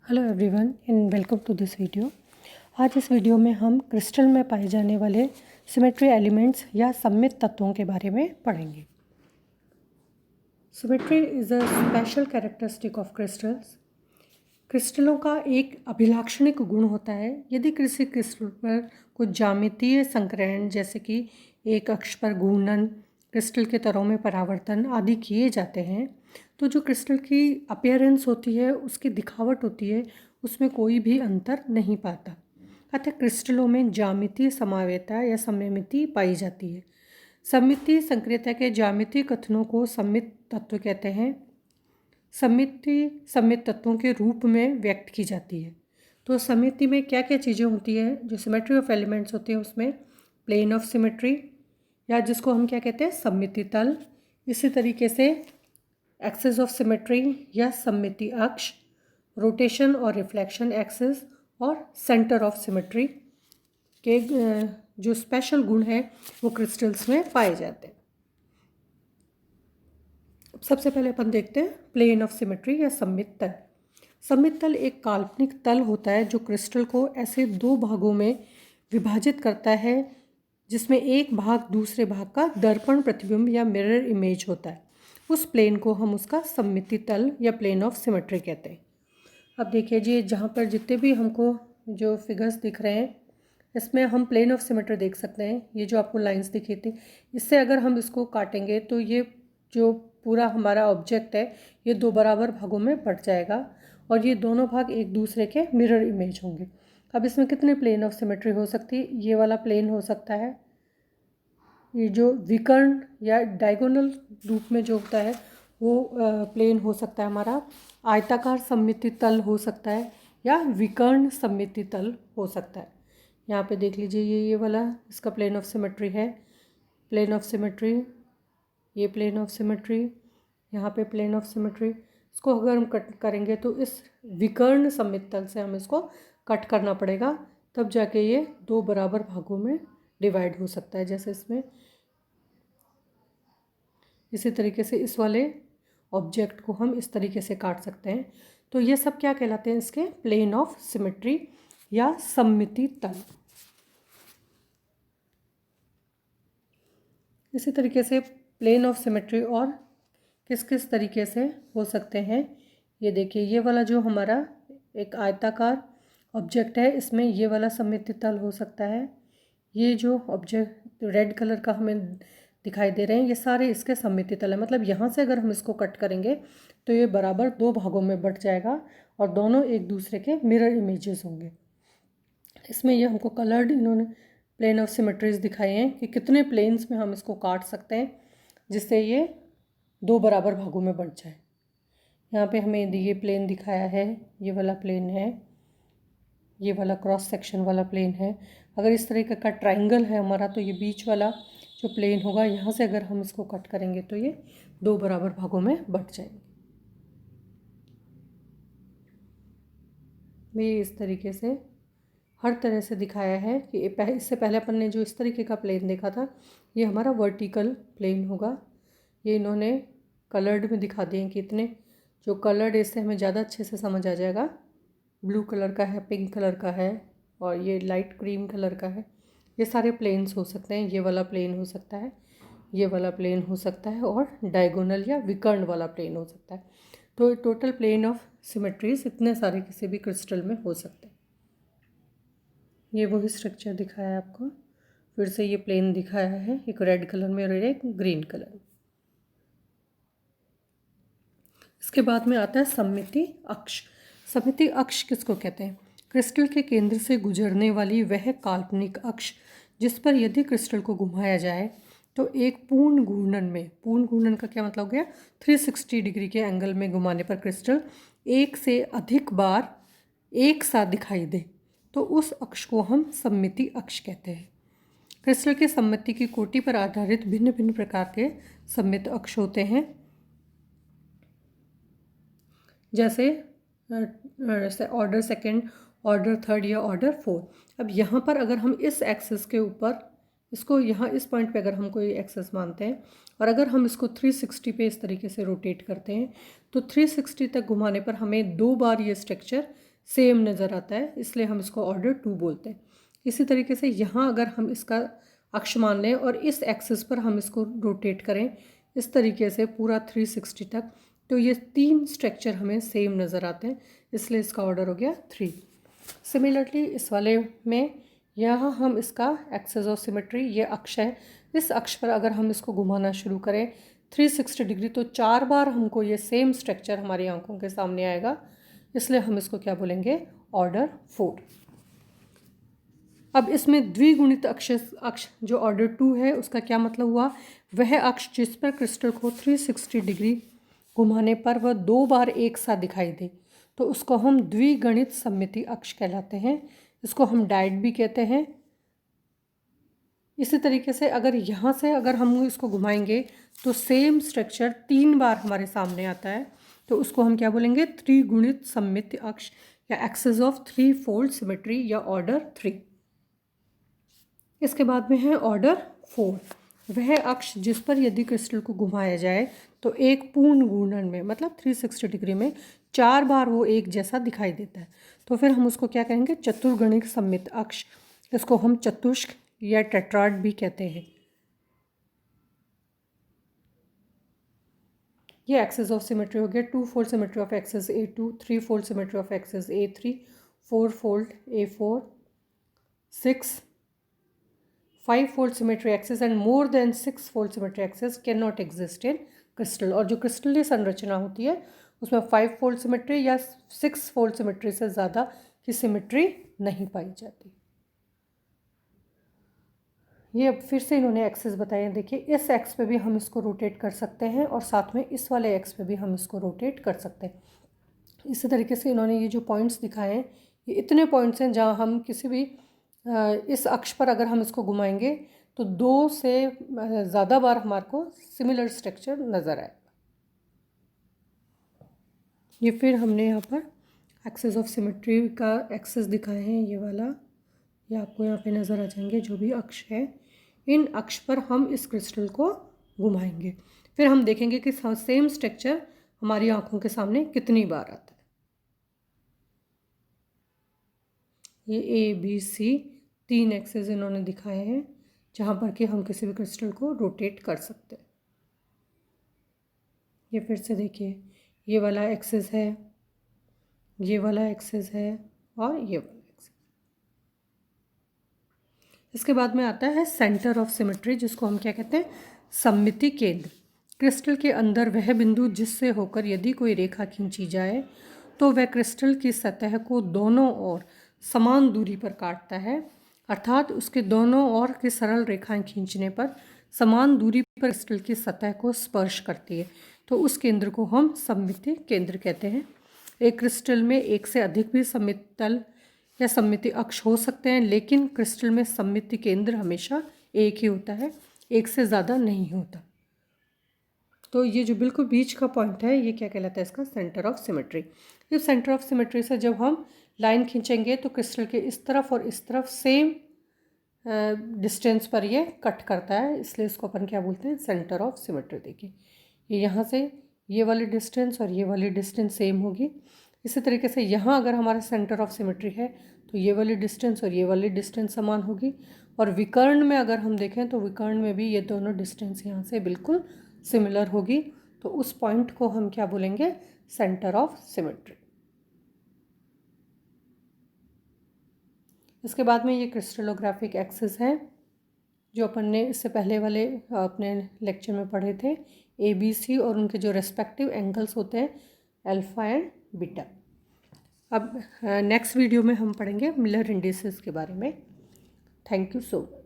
Hello everyone and welcome to this video. आज इस video में हम क्रिस्टल में पाए जाने वाले सिमेट्री एलिमेंट्स या सममित तत्वों के बारे में पढ़ेंगे। Symmetry is a special characteristic of crystals. क्रिस्टलों का एक अभिलाक्षणिक गुण होता है। यदि किसी क्रिस्टल पर कुछ ज्यामितीय संक्रमण जैसे कि एक अक्ष पर घूर्णन, क्रिस्टल के तरों में परावर्तन आदि किए जाते हैं तो जो क्रिस्टल की अपीयरेंस होती है, उसकी दिखावट होती है, उसमें कोई भी अंतर नहीं पाता। अतः क्रिस्टलों में ज्यामितीय समवेता या सममिति पाई जाती है। सममिति संक्रियता के ज्यामितीय कथनों को सममित तत्व कहते हैं। सममिति सममित तत्वों के रूप में व्यक्त की जाती है। तो सममिति में क्या क्या चीज़ें होती है? जो सिमेट्री ऑफ एलिमेंट्स होते हैं उसमें प्लेन ऑफ सिमेट्री या जिसको हम क्या कहते हैं, सममिति तल। इसी तरीके से एक्सिस ऑफ सिमेट्री या सममिति अक्ष, रोटेशन और रिफ्लेक्शन एक्सिस और सेंटर ऑफ सिमेट्री के जो स्पेशल गुण हैं वो क्रिस्टल्स में पाए जाते हैं। सबसे पहले अपन देखते हैं प्लेन ऑफ सिमेट्री या सममित तल। सममित तल एक काल्पनिक तल होता है जो क्रिस्टल को ऐसे दो भागों में विभाजित करता है जिसमें एक भाग दूसरे भाग का दर्पण प्रतिबिंब या मिरर इमेज होता है। उस प्लेन को हम उसका सममिति तल या प्लेन ऑफ सिमेट्री कहते हैं। अब देखिए जी, जहाँ पर जितने भी हमको जो फिगर्स दिख रहे हैं इसमें हम प्लेन ऑफ सिमेट्री देख सकते हैं। ये जो आपको लाइंस दिखी थी, इससे अगर हम इसको काटेंगे तो ये जो पूरा हमारा ऑब्जेक्ट है ये दो बराबर भागों में बट जाएगा और ये दोनों भाग एक दूसरे के मिरर इमेज होंगे। अब इसमें कितने प्लेन ऑफ सिमेट्री हो सकती है? ये वाला प्लेन हो सकता है, ये जो विकर्ण या डायगोनल रूप में जो होता है वो प्लेन हो सकता है हमारा, आयताकार सममिति तल हो सकता है या विकर्ण सममिति तल हो सकता है। यहाँ पे देख लीजिए, ये वाला इसका प्लेन ऑफ सिमेट्री है, प्लेन ऑफ सिमेट्री, ये प्लेन ऑफ सिमेट्री, यहाँ पे प्लेन ऑफ सिमेट्री। इसको अगर हम कट करेंगे तो इस विकर्ण सममित तल से हम इसको कट करना पड़ेगा, तब जाके ये दो बराबर भागों में डिवाइड हो सकता है। जैसे इसमें इसी तरीके से इस वाले ऑब्जेक्ट को हम इस तरीके से काट सकते हैं। तो ये सब क्या कहलाते हैं? इसके प्लेन ऑफ सिमेट्री या सममिति तल। इसी तरीके से प्लेन ऑफ सिमेट्री और किस किस तरीके से हो सकते हैं, ये देखिए, ये वाला जो हमारा एक आयताकार ऑब्जेक्ट है इसमें ये वाला सममिति तल हो सकता है। ये जो ऑब्जेक्ट रेड कलर का हमें दिखाई दे रहे हैं ये सारे इसके सममिति तल है। मतलब यहाँ से अगर हम इसको कट करेंगे तो ये बराबर दो भागों में बट जाएगा और दोनों एक दूसरे के मिरर इमेजेस होंगे। इसमें ये हमको कलर्ड इन्होंने प्लेन ऑफ सिमेट्रीज दिखाए हैं कि कितने प्लेन्स में हम इसको काट सकते हैं जिससे ये दो बराबर भागों में बट जाए। यहाँ पे हमें ये प्लेन दिखाया है, ये वाला प्लेन है, ये वाला क्रॉस सेक्शन वाला प्लेन है। अगर इस तरीके का ट्राइंगल है हमारा तो ये बीच वाला जो प्लेन होगा यहाँ से अगर हम इसको कट करेंगे तो ये दो बराबर भागों में बट जाएंगे। ये इस तरीके से हर तरह से दिखाया है कि इससे पहले अपन ने जो इस तरीके का प्लेन देखा था ये हमारा वर्टिकल प्लेन होगा। ये इन्होंने कलर्ड में दिखा दिए कि इतने जो कलर्ड, इससे हमें ज़्यादा अच्छे से समझ आ जाएगा। ब्लू कलर का है, पिंक कलर का है और ये लाइट क्रीम कलर का है। ये सारे प्लेन्स हो सकते हैं। ये वाला प्लेन हो सकता है, ये वाला प्लेन हो सकता है और डायगोनल या विकर्ण वाला प्लेन हो सकता है। तो टोटल प्लेन ऑफ सिमेट्रीज इतने सारे किसी भी क्रिस्टल में हो सकते हैं। ये वही स्ट्रक्चर दिखाया है आपको, फिर से ये प्लेन दिखाया है, एक रेड कलर में और एक ग्रीन कलर में। इसके बाद में आता है सममिति अक्ष। सममिति अक्ष किसको कहते हैं? क्रिस्टल के केंद्र से गुजरने वाली वह काल्पनिक अक्ष जिस पर यदि क्रिस्टल को घुमाया जाए तो एक पूर्ण घूर्णन में, पूर्ण घूर्णन का क्या मतलब हो गया, 360 डिग्री के एंगल में घुमाने पर क्रिस्टल एक से अधिक बार एक साथ दिखाई दे तो उस अक्ष को हम सममिति अक्ष कहते हैं। क्रिस्टल के सममिति की कोटि पर आधारित भिन्न भिन्न प्रकार के सममित अक्ष होते हैं, जैसे ऑर्डर सेकंड, ऑर्डर थर्ड या ऑर्डर फोर्थ। अब यहाँ पर अगर हम इस एक्सिस के ऊपर इसको यहाँ इस पॉइंट पे अगर हम कोई एक्सिस मानते हैं और अगर हम इसको 360 पे इस तरीके से रोटेट करते हैं तो 360 तक घुमाने पर हमें दो बार ये स्ट्रक्चर सेम नज़र आता है, इसलिए हम इसको ऑर्डर 2 बोलते हैं। इसी तरीके से यहाँ अगर हम इसका अक्ष मान लें और इस एक्सिस पर हम इसको रोटेट करें इस तरीके से पूरा 360 तक, तो ये 3 स्ट्रक्चर हमें सेम नज़र आते हैं, इसलिए इसका ऑर्डर हो गया 3। सिमिलरली इस वाले में यहाँ हम इसका एक्सिस ऑफ सिमेट्री, ये अक्ष है, इस अक्ष पर अगर हम इसको घुमाना शुरू करें 360 डिग्री तो 4 बार हमको ये सेम स्ट्रक्चर हमारी आंखों के सामने आएगा, इसलिए हम इसको क्या बोलेंगे, ऑर्डर 4। अब इसमें द्विगुणित अक्ष जो ऑर्डर 2 है उसका क्या मतलब हुआ, वह अक्ष जिस पर क्रिस्टल को 360 डिग्री घुमाने पर वह 2 बार एक साथ दिखाई दे, तो उसको हम द्विगुणित सममिति अक्ष कहलाते हैं। इसको हम डायड भी कहते हैं। इसी तरीके से अगर यहाँ से अगर हम इसको घुमाएंगे तो सेम स्ट्रक्चर 3 बार हमारे सामने आता है, तो उसको हम क्या बोलेंगे, त्रिगुणित सममिति अक्ष या एक्सिस ऑफ 3 फोल्ड सिमेट्री या ऑर्डर 3। इसके बाद में है ऑर्डर 4, वह अक्ष जिस पर यदि क्रिस्टल को घुमाया जाए तो एक पूर्ण घूर्णन में मतलब 360 डिग्री में 4 बार वो एक जैसा दिखाई देता है, तो फिर हम उसको क्या कहेंगे, चतुर्गुणित सममित अक्ष। इसको हम चतुष्क या टेट्राड भी कहते हैं। ये एक्सिस ऑफ सिमेट्री हो गया। 2 fold symmetry of axis A2, 3 fold symmetry of axis A3, 4 fold A4, 6 5 fold symmetry axis and more than 6 fold symmetry axis cannot exist in crystal। और जो क्रिस्टलीय संरचना होती है उसमें 5 fold symmetry या 6 fold symmetry से ज़्यादा की सिमेट्री नहीं पाई जाती। ये अब फिर से इन्होंने एक्सिस बताए हैं, देखिए इस एक्स पे भी हम इसको रोटेट कर सकते हैं और साथ में इस वाले एक्स पे भी हम इसको रोटेट कर सकते हैं। इसी तरीके से इन्होंने ये जो पॉइंट्स दिखाए हैं ये इतने पॉइंट्स हैं जहाँ हम किसी भी इस अक्ष पर अगर हम इसको घुमाएंगे तो 2 से ज़्यादा बार हमारे को सिमिलर स्ट्रक्चर नज़र आएगा। ये फिर हमने यहाँ पर एक्सिस ऑफ सिमेट्री का एक्सिस दिखाए हैं, ये वाला, ये आपको यहाँ पे नज़र आ जाएंगे जो भी अक्ष है, इन अक्ष पर हम इस क्रिस्टल को घुमाएंगे, फिर हम देखेंगे कि सेम स्ट्रक्चर हमारी आंखों के सामने कितनी बार आता है। ये ABC 3 एक्सेस इन्होंने दिखाए हैं जहाँ पर कि हम किसी भी क्रिस्टल को रोटेट कर सकते हैं। ये फिर से देखिए, ये वाला एक्सेस है, ये वाला एक्सेस है और ये वाला एक्सेस। इसके बाद में आता है सेंटर ऑफ सिमेट्री, जिसको हम क्या कहते हैं, सममिति केंद्र। क्रिस्टल के अंदर वह बिंदु जिससे होकर यदि कोई रेखा खींची जाए तो वह क्रिस्टल की सतह को दोनों ओर समान दूरी पर काटता है, अर्थात उसके दोनों ओर की सरल रेखाएं खींचने पर समान दूरी पर क्रिस्टल की सतह को स्पर्श करती है, तो उस केंद्र को हम सममिति केंद्र कहते हैं। एक क्रिस्टल में एक से अधिक भी सममित तल या सममिति अक्ष हो सकते हैं, लेकिन क्रिस्टल में सममिति केंद्र हमेशा एक ही होता है, एक से ज़्यादा नहीं होता। तो ये जो बिल्कुल बीच का पॉइंट है ये क्या कहलाता है, इसका सेंटर ऑफ सिमेट्री। इस सेंटर ऑफ सिमेट्री से जब हम लाइन खींचेंगे तो क्रिस्टल के इस तरफ और इस तरफ सेम डिस्टेंस पर ये कट करता है, इसलिए इसको अपन क्या बोलते हैं, सेंटर ऑफ सिमेट्री। देखिए ये यहाँ से ये वाली डिस्टेंस और ये वाली डिस्टेंस सेम होगी। इसी तरीके से यहाँ अगर हमारा सेंटर ऑफ सिमेट्री है तो ये वाली डिस्टेंस और ये वाली डिस्टेंस समान होगी, और विकर्ण में अगर हम देखें तो विकर्ण में भी ये दोनों डिस्टेंस यहाँ से बिल्कुल सिमिलर होगी, तो उस पॉइंट को हम क्या बोलेंगे, सेंटर ऑफ सिमेट्री। इसके बाद में ये क्रिस्टलोग्राफिक एक्सिस है जो अपन ने इससे पहले वाले अपने लेक्चर में पढ़े थे, ABC, और उनके जो रेस्पेक्टिव एंगल्स होते हैं अल्फा एंड बीटा। अब नेक्स्ट वीडियो में हम पढ़ेंगे मिलर इंडिसेस के बारे में। Thank you so much.